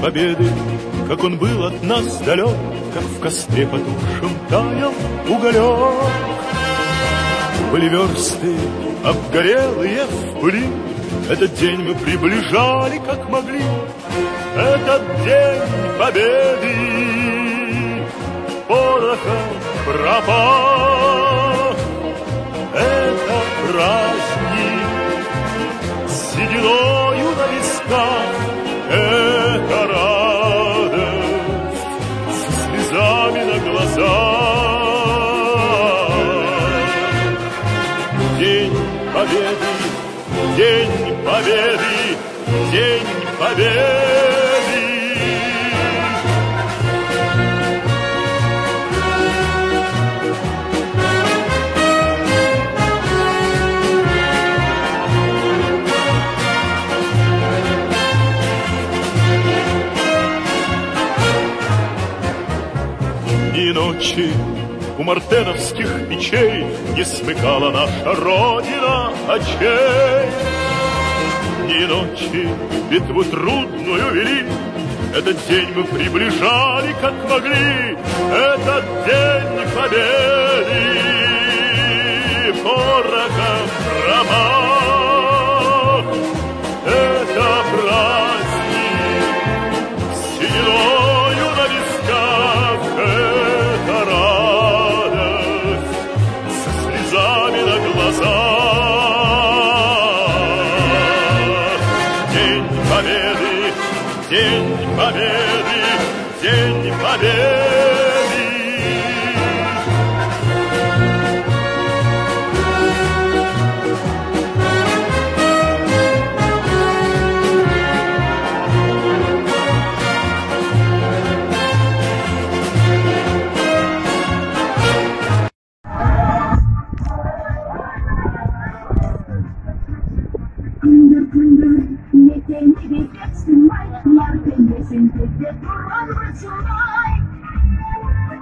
победы, как он был от нас далек, как в костре потухшем таял уголек. Были версты обгорелые в пыли, этот день мы приближали, как могли. Этот день победы порохом пропах. Это праздник с сединою на висках. Это радость со слезами на глазах. День победы, день победы, день победы. И ночи у мартеновских печей не смыкала наша Родина очей. И ночи битву трудную вели, этот день мы приближали, как могли. Этот день победы порохом пропах. Это праздник с сединою на висках. Это радость со слезами на глазах. День победы, день победы, день победы.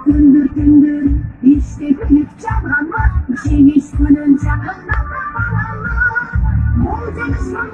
Gündür gündür işte gülüp çalanlar, seviş günün çakından kapananlar, bulcaksın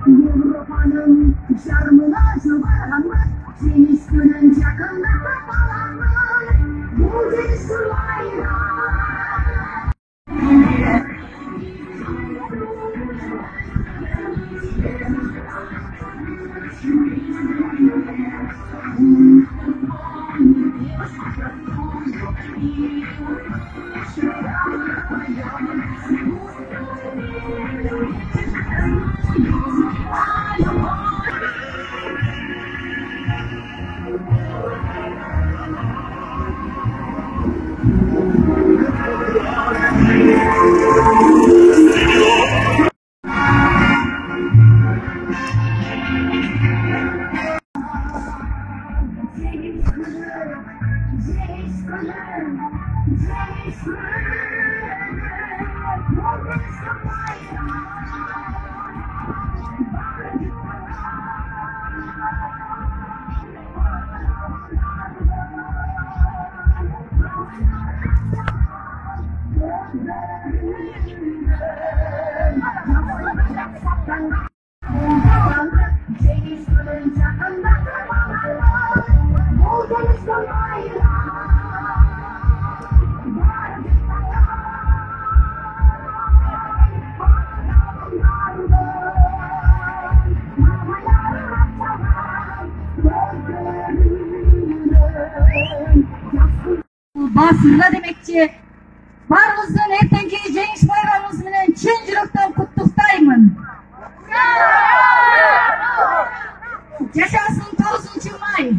Avrupa'nın şarmına çıvaranlar, seviş günün çakında kapalanlar, bulcaksın Basında demekçi, barımızın ertenki Cengiz bayramımız bilen çın yürekten kutluktayım. Yaşasın 9. may.